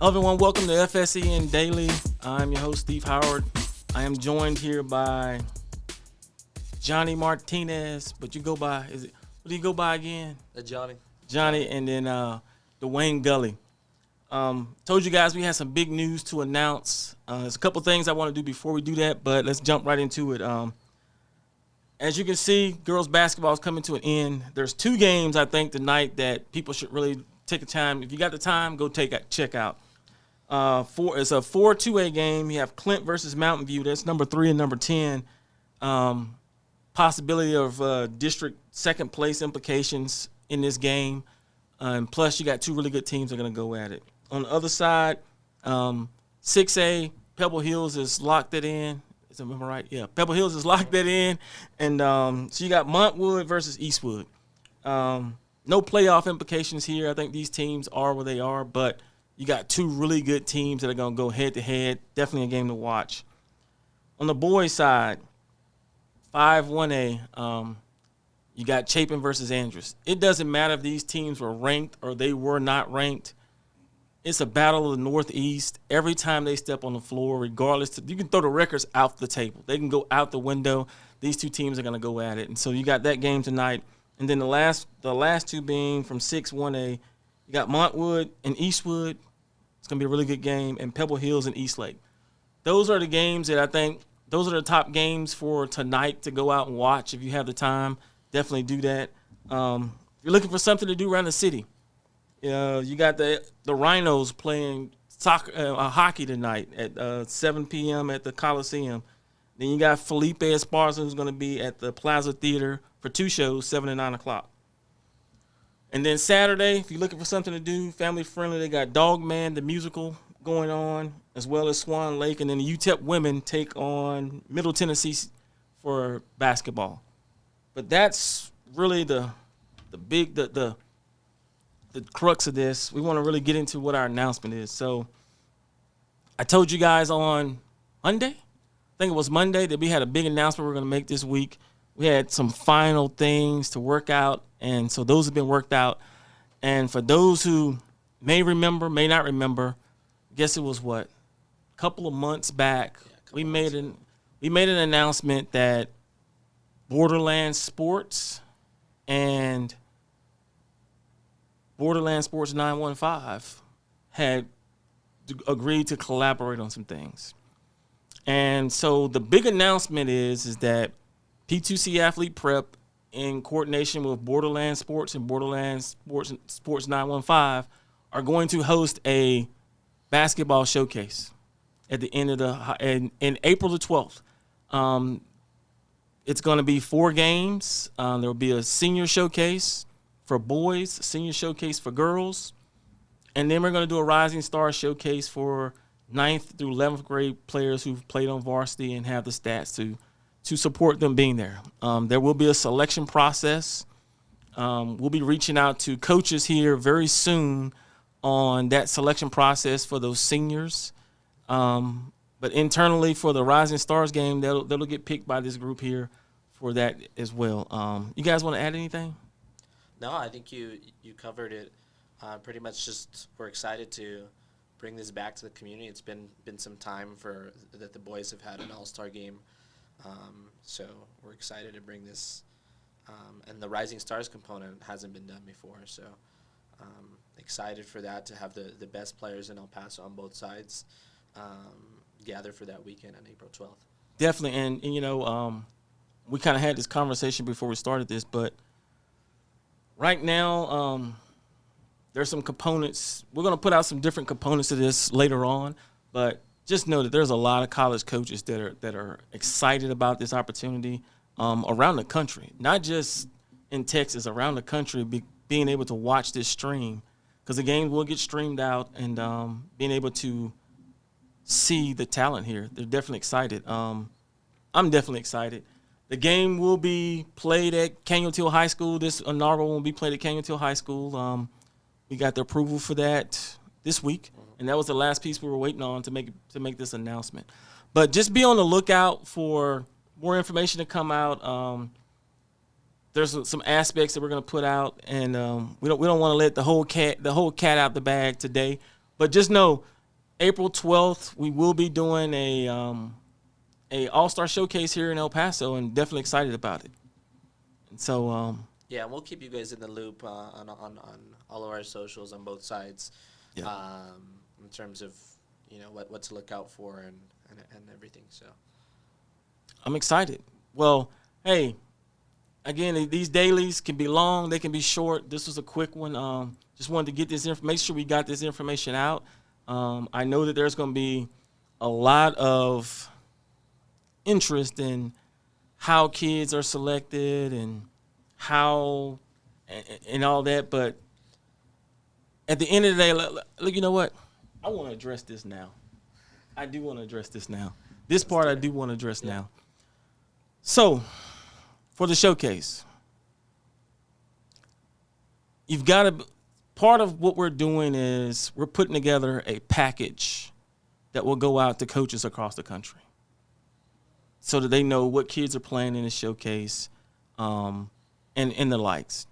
Hello everyone, welcome to FSEN Daily. I'm your host, Steve Howard. I am joined here by Johnny Martinez, but you go by, what do you go by again? Johnny. Johnny, and then Dwayne Gully. Told you guys we had some big news to announce. There's a couple things I want to do before we do that, but let's jump right into it. As you can see, girls basketball is coming to an end. There's two games, I think, tonight that people should really take a time. If you got the time, go check out. It's a 4-2A game. You have Clint versus Mountain View. That's number 3 and number 10. Possibility of district second place implications in this game. And plus, you got two really good teams that are going to go at it. On the other side, 6A, Pebble Hills is locked it in. Is that right? Yeah, Pebble Hills is locked that in. And so you got Montwood versus Eastwood. No playoff implications here. I think these teams are where they are, but you got two really good teams that are going to go head-to-head. Definitely a game to watch. On the boys' side, 5-1A, you got Chapin versus Andrews. It doesn't matter if these teams were ranked or they were not ranked. It's a battle of the Northeast. Every time they step on the floor, regardless, you can throw the records out the table. They can go out the window. These two teams are going to go at it. And so you got that game tonight. And then the last two being from 6-1A, you got Montwood and Eastwood. It's going to be a really good game. And Pebble Hills and Eastlake. Those are the games that I think, those are the top games for tonight to go out and watch. If you have the time, definitely do that. If you're looking for something to do around the city, you got the Rhinos playing hockey tonight at 7 p.m. at the Coliseum. Then you got Felipe Esparza, who's going to be at the Plaza Theater for 2 shows, 7 and 9 o'clock. And then Saturday, if you're looking for something to do, family-friendly, they got Dog Man, the musical, going on, as well as Swan Lake. And then the UTEP women take on Middle Tennessee for basketball. But that's really the crux of this. We want to really get into what our announcement is. So I told you guys on Monday, I think it was Monday, that we had a big announcement we're going to make this week. We had some final things to work out, and so those have been worked out. And for those who may remember, may not remember, I guess it was a couple of months back, we made an announcement that Borderland Sports and Borderland Sports 915 had agreed to collaborate on some things. And so the big announcement is that P2C Athlete Prep, in coordination with Borderland Sports and Borderland Sports 915, are going to host a basketball showcase at the end of in April the 12th. It's going to be 4 games. There will be a senior showcase for boys, a senior showcase for girls, and then we're going to do a Rising Star showcase for 9th through 11th grade players who've played on varsity and have the stats to support them being there. There will be a selection process. We'll be reaching out to coaches here very soon on that selection process for those seniors. But internally for the Rising Stars game, that'll get picked by this group here for that as well. You guys want to add anything? No, I think you covered it. Pretty much just we're excited to bring this back to the community. It's been some time that the boys have had an all-star game. So we're excited to bring this. And the Rising Stars component hasn't been done before. So excited for that, to have the best players in El Paso on both sides gather for that weekend on April 12th. Definitely. And we kind of had this conversation before we started this, but right now there's some components. We're going to put out some different components of this later on, but just know that there's a lot of college coaches that are excited about this opportunity around the country, not just in Texas, around the country, being able to watch this stream, because the games will get streamed out, and being able to see the talent here. They're definitely excited. I'm definitely excited. The game will be played at Canutil High School. This inaugural will be played at Canutil High School. We got the approval for that this week, and that was the last piece we were waiting on to make this announcement. But just be on the lookout for more information to come out. There's some aspects that we're going to put out, and we don't want to let the whole cat out the bag today. But just know April 12th, we will be doing a All-Star showcase here in El Paso, and definitely excited about it. And so, Yeah, we'll keep you guys in the loop on all of our socials on both sides, yeah, in terms of what to look out for and everything. So I'm excited. Well, hey, again, these dailies can be long, they can be short. This was a quick one. Just wanted to get this make sure we got this information out. I know that there's going to be a lot of interest in how kids are selected and how and all that, but at the end of the day, look, you know what? I want to address this now. I do want to address this now. This part I do want to address now. So, for the showcase, you've got to. Part of what we're doing is we're putting together a package that will go out to coaches across the country, so that they know what kids are playing in the showcase, and the likes.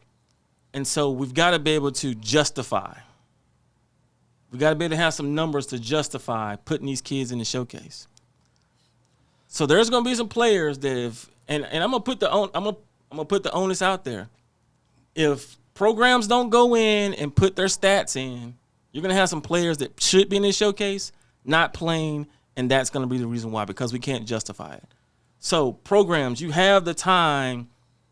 And so we've got to be able to justify. We got to be able to have some numbers to justify putting these kids in the showcase. So there's going to be some players that if, and I'm gonna put the onus out there. If programs don't go in and put their stats in, you're gonna have some players that should be in this showcase not playing, and that's gonna be the reason why, because we can't justify it. So programs, you have the time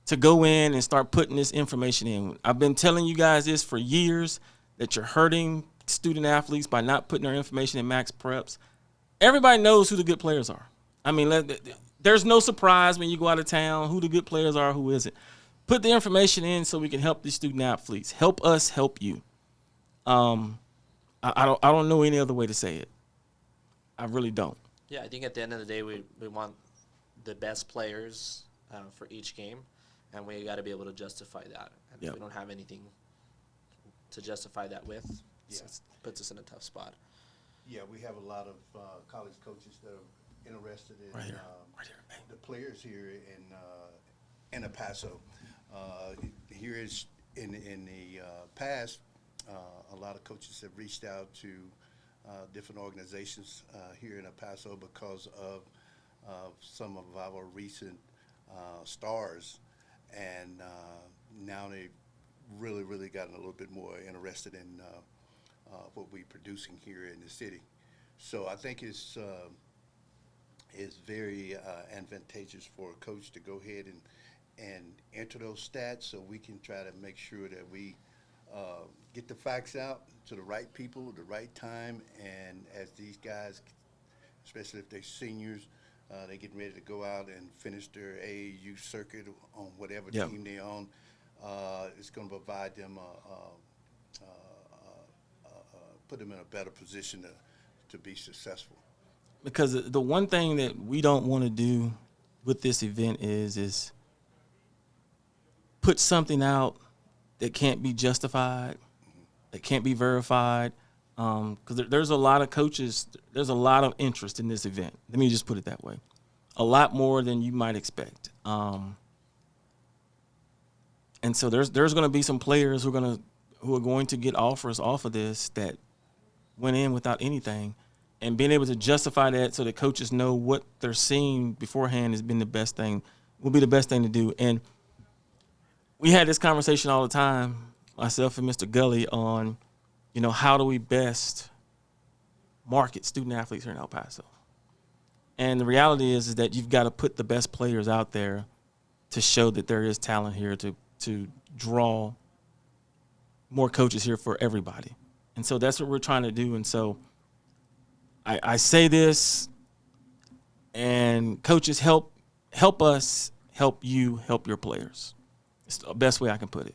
to go in and start putting this information in. I've been telling you guys this for years, that you're hurting student athletes by not putting their information in max preps. Everybody knows who the good players are. I mean, there's no surprise when you go out of town who the good players are, who isn't. Put the information in so we can help these student athletes. Help us help you. I don't know any other way to say it. I really don't. yeah, I think at the end of the day, we want the best players for each game, and we got to be able to justify that. And if we don't have anything to justify that with, it puts us in a tough spot. Yeah, we have a lot of college coaches that are interested in Right here. the players here in El Paso. Here is in the past, a lot of coaches have reached out to different organizations here in El Paso because of some of our recent stars, and now they've really gotten a little bit more interested in what we're producing here in the city. So I think it's very advantageous for a coach to go ahead and enter those stats, so we can try to make sure that we get the facts out to the right people at the right time. And as these guys, especially if they're seniors, they're getting ready to go out and finish their AAU circuit on whatever team they're on, it's going to provide them put them in a better position to be successful. Because the one thing that we don't want to do with this event is put something out that can't be justified, that can't be verified. Because there's a lot of coaches, there's a lot of interest in this event. Let me just put it that way. A lot more than you might expect. And so there's going to be some players who are going to get offers off of this that went in without anything, and being able to justify that so that coaches know what they're seeing beforehand will be the best thing to do. And we had this conversation all the time, myself and Mr. Gully, on, how do we best market student athletes here in El Paso? And the reality is that you've got to put the best players out there to show that there is talent here to draw more coaches here for everybody. And so that's what we're trying to do. And so I say this, and coaches, help us, help you, help your players. It's the best way I can put it.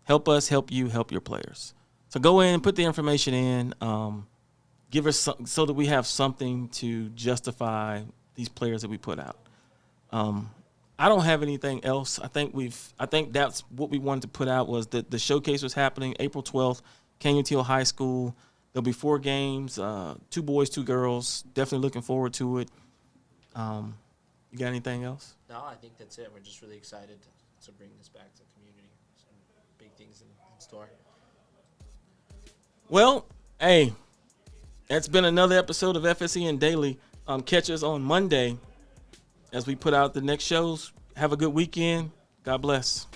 Help us, help you, help your players. So go in and put the information in. Give us so that we have something to justify these players that we put out. I don't have anything else. I think that's what we wanted to put out, was that the showcase was happening April 12th, Canyon Teal High School. There'll be 4 games, 2 boys, 2 girls. Definitely looking forward to it. You got anything else? No, I think that's it. We're just really excited to bring this back to the community. Some big things in store. Well, hey, That's been another episode of FSEN Daily. Catch us on Monday as we put out the next shows. Have a good weekend. God bless.